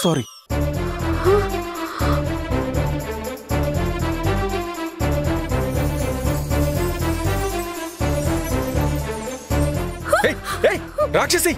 Sorry. రాక్షసి,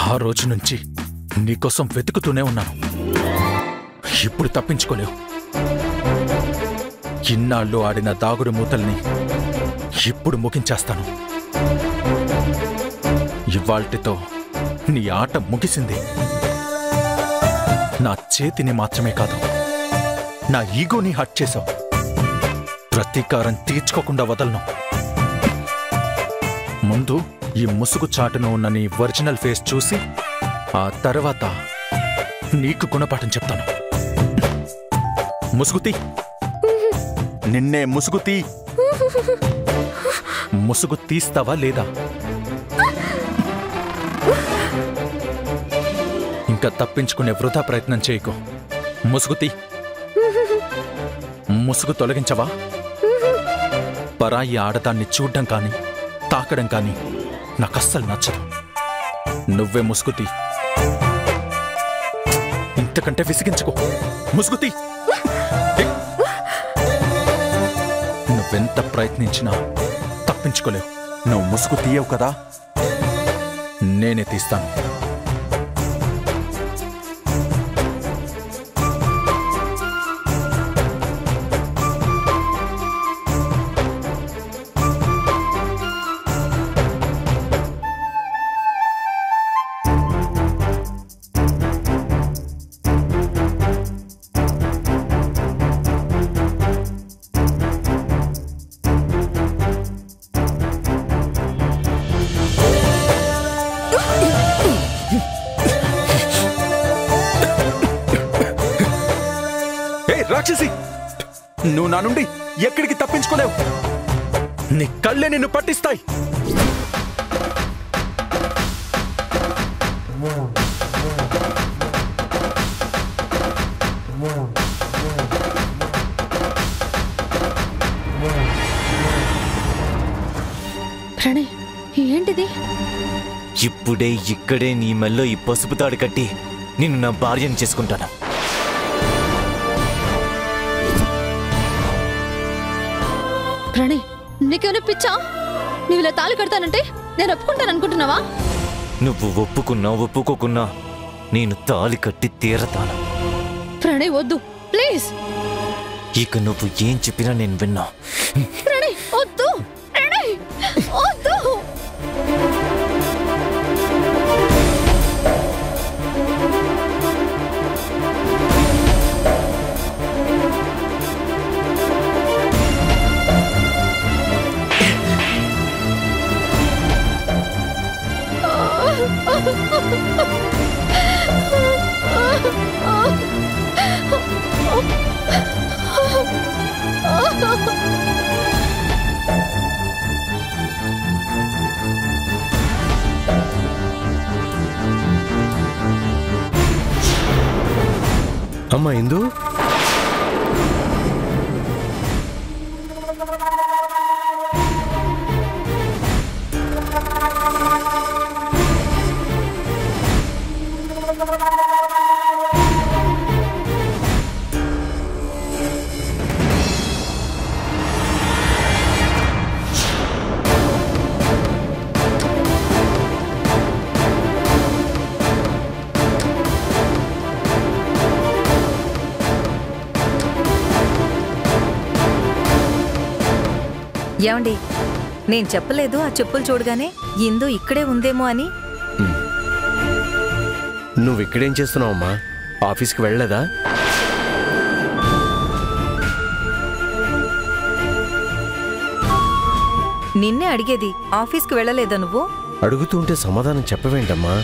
ఆ రోజు నుంచి నీకోసం వెతుకుతూనే ఉన్నాను. ఇప్పుడు తప్పించుకోలేవు. ఇన్నాళ్ళు ఆడిన దాగుడు మూతల్ని ఇప్పుడు ముగించేస్తాను. ఇవాల్టితో నీ ఆట ముగిసింది. నా చేతిని మాత్రమే కాదు, నా ఈగోని హర్ట్ చేశావు. ప్రతీకారం తీర్చుకోకుండా వదలను. ముందు ఈ ముసుగు చాటును ఉన్న నీ ఒరిజినల్ ఫేస్ చూసి ఆ తర్వాత నీకు గుణపాఠం చెప్తాను. ముసుగుతీ, నిన్నే ముసుగుతీ. ముసుగు తీస్తావా లేదా? ఇంకా తప్పించుకునే వృధా ప్రయత్నం చేయకు. ముసుగుతీ. ముసుగు తొలగించవా? పరాయి ఆడదాన్ని చూడ్డం కానీ తాకడం కానీ నాకస్సలు నచ్చదు. నువ్వే ముసుగుతీ. ఇంతకంటే విసిగించుకో. ముసుగుతీ. నువ్వెంత ప్రయత్నించినా తప్పించుకోలేవు. నువ్వు ముసుగు తీయవు కదా, నేనే తీస్తాను. రాక్షసి, నువ్వు నా నుండి ఎక్కడికి తప్పించుకోలేవు. నీ కళ్ళే నిన్ను పట్టిస్తాయి. ప్రణయ్, ఏంటిది? ఇప్పుడే ఇక్కడే నీ మెల్లో ఈ పసుపు తాడు కట్టి నిన్ను నా భార్యను చేసుకుంటాను. ప్రణయ్, నీకేమైనా పిచ్చా? నువ్వు ఇలా తాళి కడతానంటే నేను ఒప్పుకుంటాననుకుంటున్నావా? నువ్వు ఒప్పుకున్నా ఒప్పుకోకున్నా నేను తాళి కట్టి తీరతాను. ప్రణయ్ వద్దు, ప్లీజ్. ఇక నువ్వు ఏం చెప్పినా నేను విన్నా. ప్రణయ్ వద్దు, ప్రణయ్ వద్దు. అమ్మా ఇందు, ఏమండి, నేను చెప్పలేదు ఆ చెప్పులు చూడగానే ఇందు ఇక్కడే ఉందేమో అని? నువ్వు ఇక్కడేం చేస్తున్నావమ్మా? ఆఫీస్కి వెళ్ళలేదా? నిన్నే అడిగేది, ఆఫీస్కి వెళ్ళలేదా నువ్వు? అడుగుతూ ఉంటే సమాధానం చెప్పవేంటమ్మా?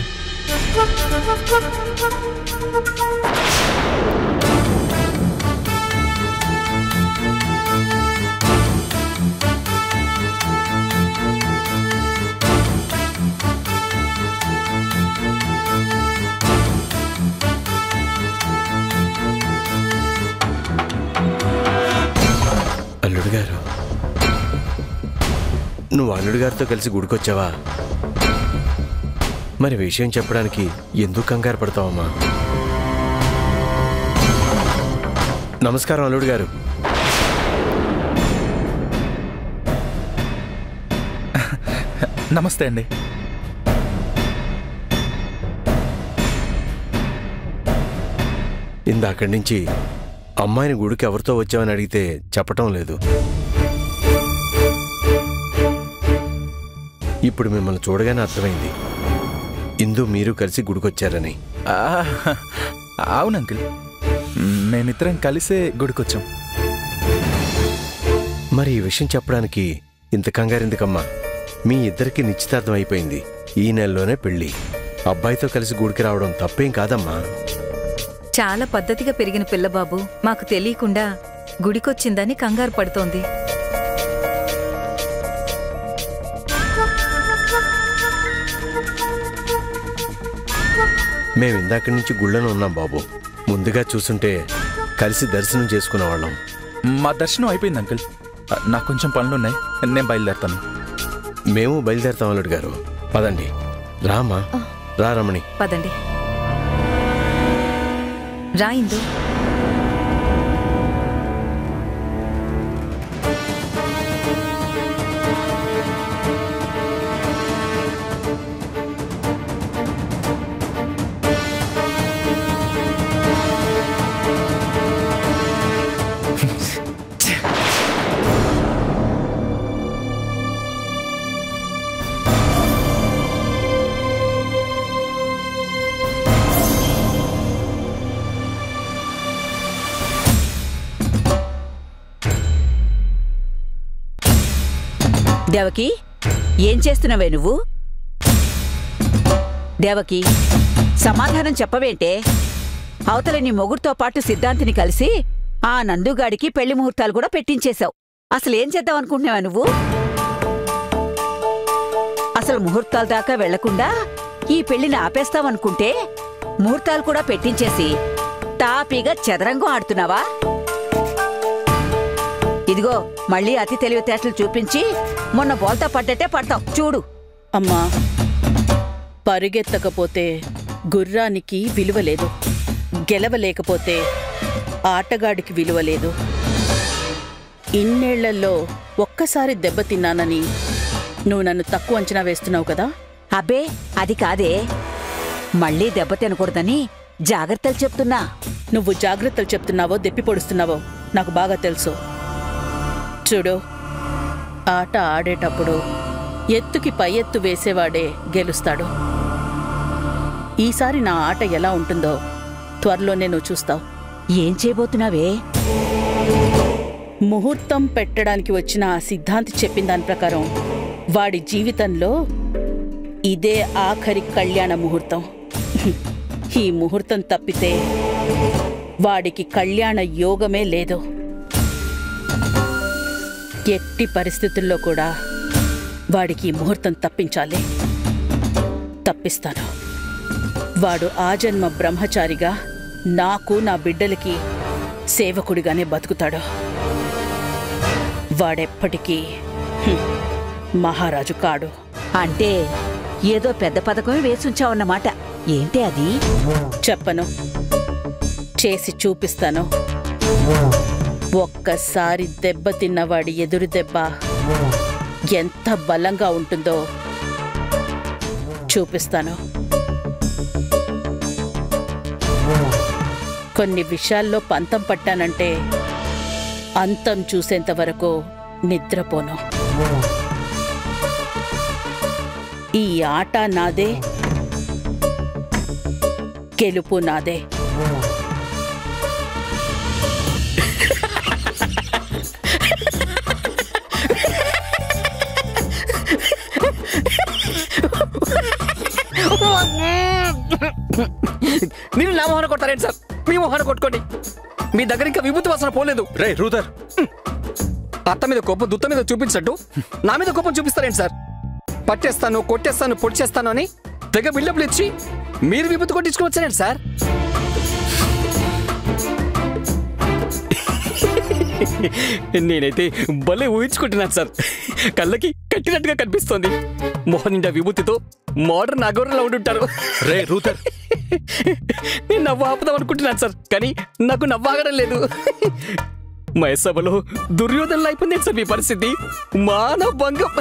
అల్లుడు గారు, నువ్వు అల్లుడు గారితో కలిసి గుడికొచ్చావా? మరి విషయం చెప్పడానికి ఎందుకు కంగారు పడతావమ్మా? నమస్కారం అల్లుడు గారు. నమస్తే అండి. ఇందాకడి నుంచి అమ్మాయిని గుడికి ఎవరితో వచ్చావని అడిగితే చెప్పటం లేదు. ఇప్పుడు మిమ్మల్ని చూడగానే అర్థమైంది, ఇందు మీరు కలిసి గుడికొచ్చారని. అవును అంకుల్, మేమిద్దరం కలిసే గుడికొచ్చాం. మరి ఈ విషయం చెప్పడానికి ఇంత కంగారెందుకమ్మా? మీ ఇద్దరికి నిశ్చితార్థం అయిపోయింది. ఈ నెలలోనే పెళ్లి. అబ్బాయితో కలిసి గుడికి రావడం తప్పేం కాదమ్మా. చాలా పద్ధతిగా పెరిగిన పిల్లబాబు మాకు తెలియకుండా గుడికొచ్చిందని కంగారు పడుతోంది. మేము ఇందాక నుంచి గుళ్ళను ఉన్నాం బాబు. ముందుగా చూసుంటే కలిసి దర్శనం చేసుకునేవాళ్ళం. మా దర్శనం అయిపోయింది అంకుల్. నాకు కొంచెం పనులున్నాయి, నేను బయలుదేరుతాను. మేము బయలుదేరుతాం అల్లుడు గారు. పదండి. రామా, రా రమణి. పదండి. రా ఇందు. దేవకి, ఏం చేస్తున్నావే నువ్వు? దేవకి, సమాధానం చెప్పవేంటే? అవతల నీ మొగుడుతో పాటు సిద్ధాంతిని కలిసి ఆ నందుగాడికి పెళ్లి ముహూర్తాలు కూడా పెట్టించేశావు. అసలేం చేద్దాం అనుకుంటున్నావా నువ్వు? అసలు ముహూర్తాల దాకా వెళ్లకుండా ఈ పెళ్లిని ఆపేస్తావనుకుంటే ముహూర్తాలు కూడా పెట్టించేసి తాపీగా చదరంగం ఆడుతున్నావా? ఇదిగో, మళ్ళీ అతి తెలివితేటలు చూపించి మొన్న బోల్తా పడ్డట్టే పడతావు చూడు. అమ్మా, పరుగెత్తకపోతే గుర్రానికి విలువలేదు, గెలవలేకపోతే ఆటగాడికి విలువలేదు. ఇన్నేళ్లలో ఒక్కసారి దెబ్బతిన్నానని నువ్వు నన్ను తక్కువ అంచనా వేస్తున్నావు కదా? అబ్బే, అది కాదే. మళ్ళీ దెబ్బ తినకూడదని జాగ్రత్తలు చెప్తున్నా. నువ్వు జాగ్రత్తలు చెప్తున్నావో దెప్పి పొడుస్తున్నావో నాకు బాగా తెలుసు. చూడు, ఆట ఆడేటప్పుడు ఎత్తుకి పై ఎత్తు వేసేవాడే గెలుస్తాడు. ఈసారి నా ఆట ఎలా ఉంటుందో త్వరలోనే నువ్వు చూస్తావు. ఏం చేయబోతున్నావే? ముహూర్తం పెట్టడానికి వచ్చిన ఆ సిద్ధాంతి చెప్పిన దాని ప్రకారం వాడి జీవితంలో ఇదే ఆఖరి కళ్యాణ ముహూర్తం. ఈ ముహూర్తం తప్పితే వాడికి కళ్యాణ యోగమే లేదు. ఎట్టి పరిస్థితుల్లో కూడా వాడికి ఈ ముహూర్తం తప్పించాలి. తప్పిస్తాను. వాడు ఆజన్మ బ్రహ్మచారిగా నాకు, నా బిడ్డలకి సేవకుడిగానే బతుకుతాడు. వాడెప్పటికీ మహారాజు కాడు. అంటే ఏదో పెద్ద పథకమే వేసుంచావన్నమాట. ఏంటి అది? చెప్పను, చేసి చూపిస్తాను. ఒక్కసారి దెబ్బతిన్నవాడి ఎదురు దెబ్బ ఎంత బలంగా ఉంటుందో చూపిస్తాను. కొన్ని విషయాల్లో పంతం పట్టానంటే అంతం చూసేంత వరకు నిద్రపోను. ఈ ఆట నాదే, గెలుపు నాదే. మీరు నా మొహన కొట్టారేంటి సార్? మీ మొహన కొట్టుకోండి. మీ దగ్గర ఇంకా విభూతి వాసన పోలేదు. రే రూదర్, అత్త మీద కోపం దుత్త మీద చూపించట్టు నా మీద కోపం చూపిస్తారేంటి సార్? పట్టేస్తాను, కొట్టేస్తాను, పొడిచేస్తాను అని తెగ బిల్డప్లు ఇచ్చి మీరు విభూతి కొట్టించుకోవచ్చారేంటి సార్? నేనైతే భలే ఊహించుకుంటున్నాను సార్. కళ్ళకి కట్టినట్టుగా కనిపిస్తోంది. మోహన్ నిండా విభూతితో మోడర్న్ అగోరలా ఉండుంటారు. రే రూదర్, నేను నవ్వు ఆపుదాం అనుకుంటున్నాను సార్, కానీ నాకు నవ్వాగడం లేదు. మహేసభలో దుర్యోధనలు అయిపోయింది సార్ మీ పరిస్థితి. మానవ భంగం.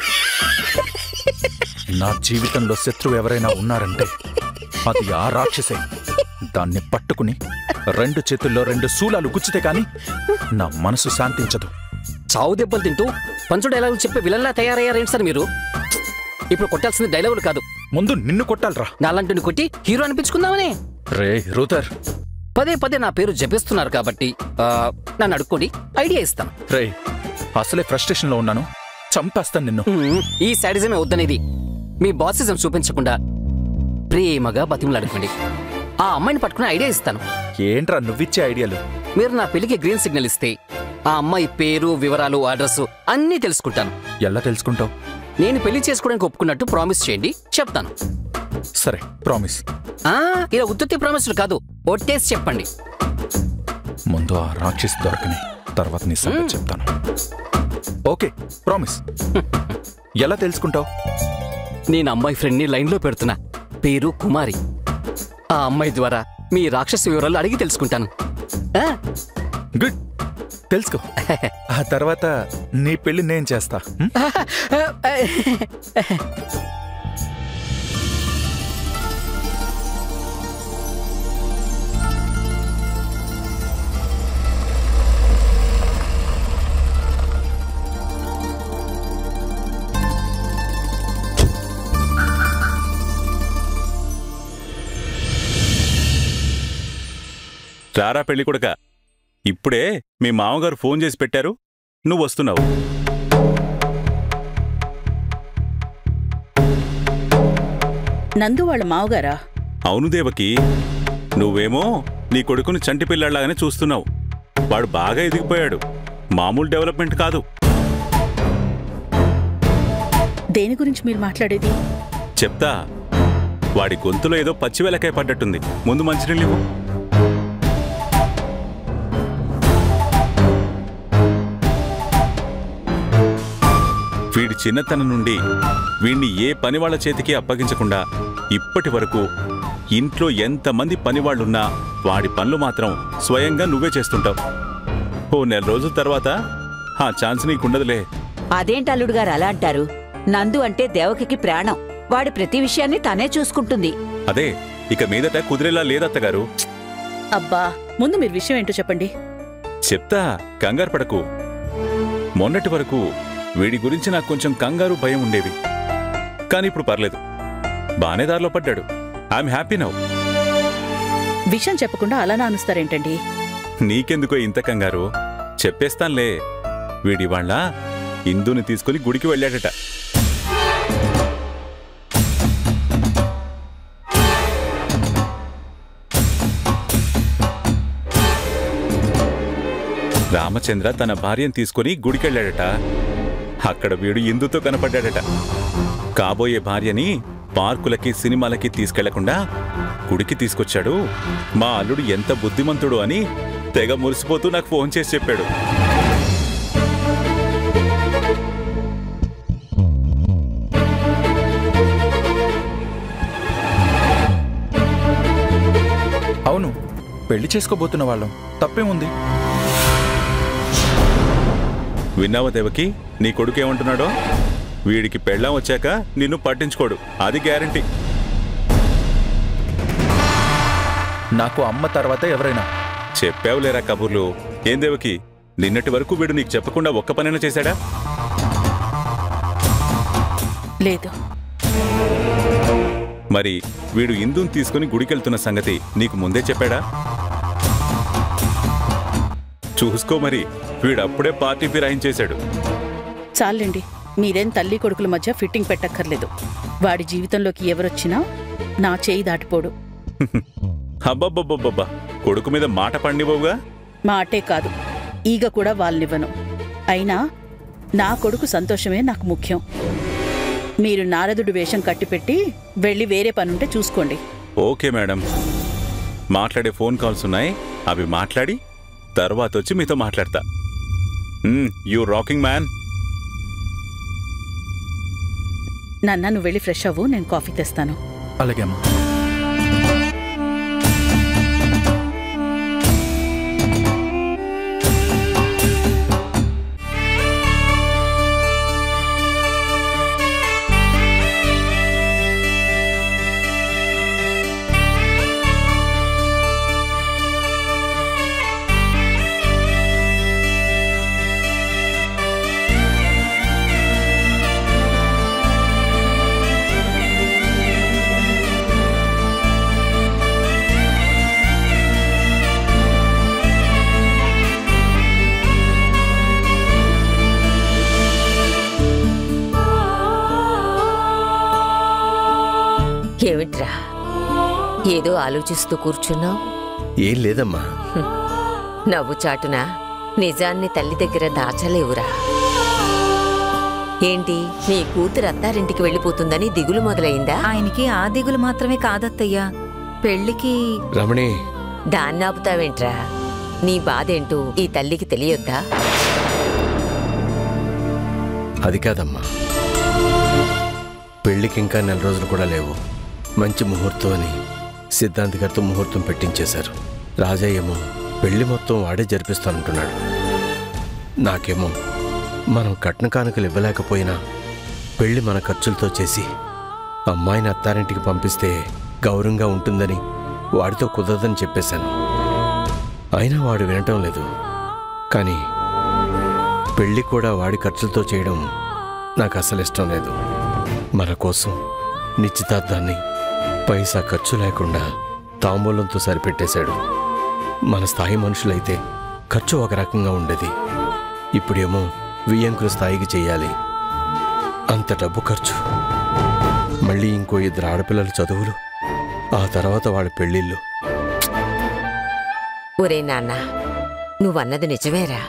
నా జీవితంలో శత్రువు ఎవరైనా ఉన్నారంటే అది ఆ రాక్షసే. దాన్ని పట్టుకుని 2 చేతుల్లో 2 శూలాలు గుచ్చితే కాని నా మనసు శాంతించదు. చావు దెబ్బలు తింటూ పంచు డైలాగులు చెప్పే విలన్లా తయారయ్యారేంటి సార్ మీరు? ఇప్పుడు కొట్టాల్సింది డైలాగులు కాదు, ముందు నిన్ను కొట్టాలరా. నాలంటిని కొట్టి హీరో అనిపించుకుందామనే. రే రూదర్, పదే పదే నా పేరు జపిస్తున్నారు కాబట్టి నన్ను అడుక్కోండి, ఐడియా ఇస్తాను. రే అసలే ఫ్రస్ట్రేషన్ లో ఉన్నాను, చంపేస్తాను నిన్ను. ఈ శాడిజమే వద్దనేది. మీ బాసిజం చూపించకుండా ప్రేమగా బతిమలాడుకోండి. ఆ అమ్మాయిని పట్టుకుని ఐడియా ఇస్తాను. ఏంట్రా నువ్విచ్చే ఐడియాలు? మీరు నా పెళ్లికి గ్రీన్ సిగ్నల్ ఇస్తే ఆ అమ్మాయి పేరు, వివరాలు, అడ్రస్ అన్నీ తెలుసుకుంటాను. ఎలా తెలుసుకుంటావు? నేను పెళ్లి చేసుకోవడానికి ఒప్పుకున్నట్టు ప్రామిస్ చేయండి, చెప్తాను. సరే ప్రామిస్. ఇలా ఉత్తుత్తి ప్రామిస్లు కాదు, ఒట్టేసి చెప్పండి. ముందు ఆ రాక్షసి దొరకని, తర్వాత నీ సంగతి చెప్తాను. Okay promise. ఎలా తెలుసుకుంటావు? నేను అమ్మాయి ఫ్రెండ్ని లైన్లో పెడుతున్నా. పేరు కుమారి. ఆ అమ్మాయి ద్వారా మీ రాక్షస వివరాలు అడిగి తెలుసుకుంటాను. గుడ్, తెలుసుకో. ఆ తర్వాత నీ పెళ్లి నేను చేస్తా. రారా పెళ్లి కొడుక, ఇప్పుడే మీ మామగారు ఫోన్ చేసి పెట్టారు, నువ్వు వస్తున్నావు. నందు వాళ్ళ మావగారా? అవును దేవకి, నువ్వేమో నీ కొడుకుని చంటి పిల్లాళ్లాగానే చూస్తున్నావు. వాడు బాగా ఎదిగిపోయాడు, మామూలు డెవలప్మెంట్ కాదు. దేని గురించి మీరు మాట్లాడేది? చెప్తా. వాడి గొంతులో ఏదో పచ్చివెలకాయ పడ్డట్టుంది. ముందు మంచినీళ్ళు ఇవ్వు. వీడి చిన్నతనం నుండి వీణ్ణి ఏ పనివాళ్ల చేతికి అప్పగించకుండా ఇప్పటి వరకు ఇంట్లో ఎంతమంది పనివాళ్లున్నా వాడి పనులు మాత్రం స్వయంగా నువ్వే చేస్తుంటావు. ఓ నెల రోజుల తర్వాత ఆ ఛాన్స్ నీకుండదులే. అదేంటి అల్లుడు గారు అలా అంటారు? నందు అంటే దేవకికి ప్రాణం. వాడి ప్రతి విషయాన్ని తనే చూసుకుంటుంది. అదే ఇక మీదట కుదిరేలా లేదత్తగారు. అబ్బా, ముందు మీరు విషయం ఏంటో చెప్పండి. చెప్తా, కంగారు పడకు. మొన్నటి వరకు వీడి గురించి నాకు కొంచెం కంగారు, భయం ఉండేవి. కానీ ఇప్పుడు పర్లేదు, బానే దారిలో పడ్డాడు. I'm happy now. విషయం చెప్పకుండా అలా నానుస్తారేంటండి? నీకెందుకో ఇంత కంగారు? చెప్పేస్తాన్లే. వీడి వాళ్ళ ఇందుని తీసుకుని గుడికి వెళ్ళాడట. రామచంద్ర తన భార్యను తీసుకుని గుడికెళ్ళాడట. అక్కడ వీడు ఇందుతో కనపడ్డాడట. కాబోయే భార్యని పార్కులకి, సినిమాలకి తీసుకెళ్లకుండా గుడికి తీసుకొచ్చాడు. మా అల్లుడు ఎంత బుద్ధిమంతుడు అని తెగ మురిసిపోతూ నాకు ఫోన్ చేసి చెప్పాడు. అవును, పెళ్లి చేసుకోబోతున్న వాళ్ళం, తప్పేముంది? విన్నావా దేవకి, నీ కొడుకేమంటున్నాడో? వీడికి పెళ్ళాం వచ్చాక నిన్ను పట్టించుకోడు, అది గ్యారంటీ. నాకు అమ్మ తర్వాత ఎవరైనా? చెప్పావులేరా కబుర్లు. ఏం దేవకి, నిన్నటి వరకు వీడు నీకు చెప్పకుండా ఒక్క పనైనా చేశాడా? లేదు. మరి వీడు ఇందుని తీసుకుని గుడికెళ్తున్న సంగతి నీకు ముందే చెప్పాడా? చూసుకో మరి, వీడప్పుడే పార్టీ ఫిరాయించేశాడు. చాలండి, మీరేం తల్లి కొడుకుల మధ్య ఫిట్టింగ్ పెట్టక్కర్లేదు. వాడి జీవితంలోకి ఎవరొచ్చినా నా చేయి దాటిపోడు. అబ్బబ్బబ్బబ్బబ్బా, కొడుకు మీద మాట పండిపోవుగా? మాటే కాదు, ఈగ కూడా వాళ్ళనివ్వను. అయినా నా కొడుకు సంతోషమే నాకు ముఖ్యం. మీరు నారదుడు వేషం కట్టిపెట్టి వెళ్ళి వేరే పనుంటే చూసుకోండి. ఓకే మేడం, మాట్లాడే ఫోన్ కాల్స్ ఉన్నాయి, అవి మాట్లాడి తర్వాత వచ్చి మీతో మాట్లాడతా. You rocking man. నాన్న, నువ్వు వెళ్ళి ఫ్రెష్ అవ్వు, నేను కాఫీ తెస్తాను. అలాగే అమ్మా. ఏమిట్రా ఏదో ఆలోచిస్తూ కూర్చున్నావు? ఏం లేదమ్మా. నవ్వు చాటున నిజాన్ని తల్లి దగ్గర దాచలేవురా. ఏంటి, నీ కూతురు అత్తారింటికి వెళ్ళిపోతుందని దిగులు మొదలైందా? ఆయనకి ఆ దిగులు మాత్రమే కాదత్తయ్యా, పెళ్లికి. రమణి, దాన్ని ఆపుతావేంట్రా? నీ బాధేంటో ఈ తల్లికి తెలియొద్దా? అది కాదమ్మా, పెళ్లికి ఇంకా 4 రోజులు కూడా లేవు. మంచి ముహూర్తం అని సిద్ధాంత్ గారితో ముహూర్తం పెట్టించేశారు. రాజయ్య ఏమో పెళ్లి మొత్తం వాడే జరిపిస్తానంటున్నాడు. నాకేమో మనం కట్న కానుకలు ఇవ్వలేకపోయినా పెళ్లి మన ఖర్చులతో చేసి అమ్మాయిని అత్తారింటికి పంపిస్తే గౌరవంగా ఉంటుందని వాడితో కుదరదని చెప్పేశాను. అయినా వాడు వినటం లేదు. కానీ పెళ్లి కూడా వాడి ఖర్చులతో చేయడం నాకు అసలు ఇష్టం లేదు. మన కోసం నిశ్చితార్థాన్ని పైసా ఖర్చు లేకుండా తాంబూలంతో సరిపెట్టేశాడు. మన స్థాయి మనుషులైతే ఖర్చు ఒక రకంగా ఉండేది. ఇప్పుడేమో వియ్యంకుల స్థాయికి చెయ్యాలి. అంత డబ్బు ఖర్చు, మళ్ళీ ఇంకో 2 ఆడపిల్లల చదువులు, ఆ తర్వాత వాళ్ళ పెళ్ళిళ్ళు. ఒరే నాన్న, నువ్వన్నది నిజమేరా.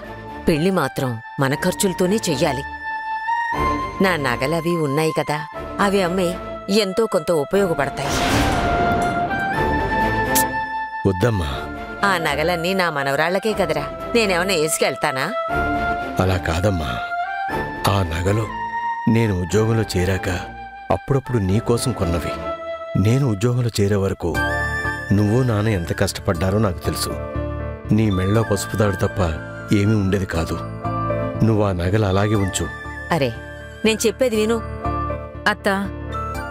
పెళ్లి మాత్రం మన ఖర్చులతోనే చెయ్యాలి. నా నగలవి ఉన్నాయి కదా, అవి అమ్మే ఎంతో కొంత ఉపయోగపడతాయి. వద్దమ్మా, ఆ నగలన్నీ నా మనవరాళ్లకే కదరా, నేనేమన్నా వేసుకెళ్తానా? అలా కాదమ్మా. ఆ నగలు నేను ఉద్యోగంలో చేరాక అప్పుడప్పుడు నీకోసం కొన్నవి. నేను ఉద్యోగంలో చేరే వరకు నువ్వు నాన్న ఎంత కష్టపడ్డారో నాకు తెలుసు. నీ మెళ్ళో పసుపుదాడు తప్ప ఏమీ ఉండేది కాదు. నువ్వు ఆ నగలు అలాగే ఉంచు. అరే, నేను చెప్పేది విను. అత్తా,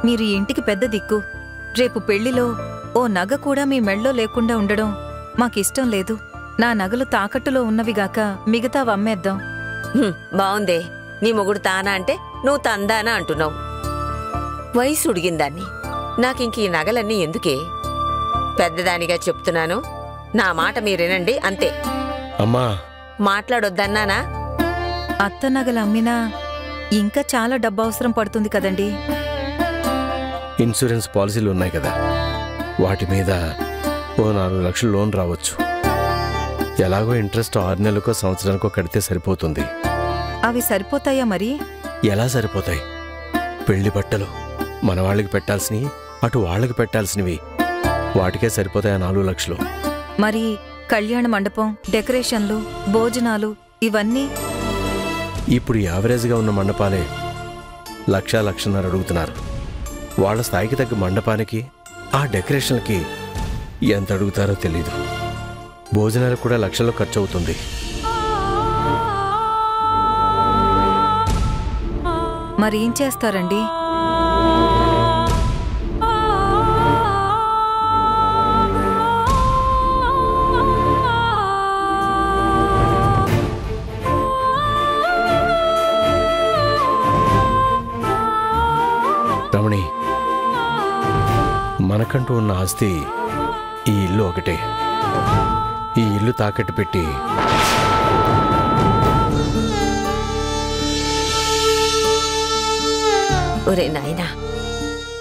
మీరు ఇంటికి పెద్ద దిక్కు. రేపు పెళ్లిలో ఓ నగ కూడా మీ మెళ్ళో లేకుండా ఉండడం మాకిష్టం లేదు. నా నగలు తాకట్టులో ఉన్నవిగాక మిగతా వమ్మేద్దాం. బావుందే, నీ మొగుడు తానా అంటే నువ్వు తందానా అంటున్నావు. వయసు ఉడిగిందాన్ని, నాకింక ఈ నగలన్నీ ఎందుకే? పెద్దదానిగా చెప్తున్నాను, నా మాట మీరేనండి అంతే. అమ్మా, మాట్లాడొద్దన్నానా? అత్త నగలు అమ్మినా ఇంకా చాలా డబ్బు అవసరం పడుతుంది కదండి. ఇన్సూరెన్స్ పాలసీలు ఉన్నాయి కదా, వాటి మీద ఓ 4 లక్షలు లోన్ రావచ్చు. ఎలాగో ఇంట్రెస్ట్ 6 నెలలకో సంవత్సరానికో కడితే సరిపోతుంది. అవి సరిపోతాయా మరి? ఎలా సరిపోతాయి? పెళ్లి బట్టలు మన వాళ్ళకి పెట్టాల్సినవి, అటు వాళ్ళకి పెట్టాల్సినవి, వాటికే సరిపోతాయా 4 లక్షలు? మరి కళ్యాణ మండపం, డెకరేషన్లు, భోజనాలు ఇవన్నీ? ఇప్పుడు యావరేజ్గా ఉన్న మండపాలే 1,00,000-1,50,000 అడుగుతున్నారు. వాళ్ళ స్థాయికి తగ్గ మండపానికి, ఆ డెకరేషన్కి ఎంత అడుగుతారో తెలీదు. భోజనాలు కూడా లక్షల్లో ఖర్చు అవుతుంది. మరేం చేస్తారండి? రమణి, నాకంటూ ఉన్న ఆస్తి ఈ ఇల్లు ఒకటే. ఈ ఇల్లు తాకట్టు పెట్టి ఒరే నాయనా,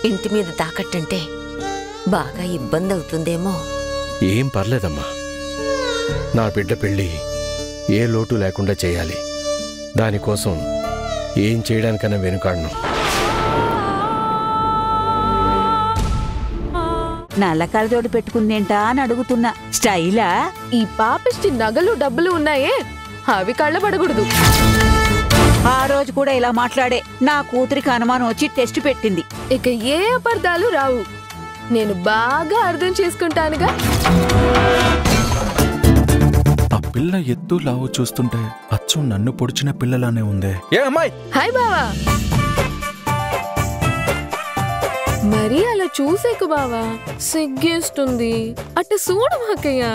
ఇంటి మీద తాకట్టంటే బాగా ఇబ్బంది అవుతుందేమో. ఏం పర్లేదమ్మా. నా బిడ్డ పెళ్ళి ఏ లోటు లేకుండా చేయాలి. దానికోసం ఏం చేయడానికన్నా వెనుకాడను. నల్ల కళ్ళజోడు పెట్టుకుందేంటా అని అడుగుతున్నా. స్టైలా? ఈ పాపిష్టి నగలు డబ్బులు ఉన్నాయే అవి కళ్ళబడకూడదు. ఆ రోజు కూడా ఇలా మాట్లాడే నా కూతురికి అనుమానం వచ్చి టెస్ట్ పెట్టింది. ఇక ఏ అపార్థాలు రావు. నేను బాగా అర్థం చేసుకుంటానుగా. ఆ పిల్ల ఎత్తు లావు చూస్తుంటే అచ్చం నన్ను పొడిచిన పిల్లలానే ఉందే. ఏ అమ్మాయి? హాయ్ బావా. మరి అలా చూసేకు బావా, సిగ్గేస్తుంది. అట్ట చూడు మాకయ్యా.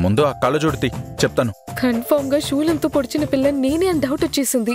ముందు ఆ కళ్ళజోడు తీ, చెప్తాను. కన్ఫర్మ్ గా షూలంతో పొడిచిన పిల్ల నేనే అని డౌట్ వచ్చేసింది.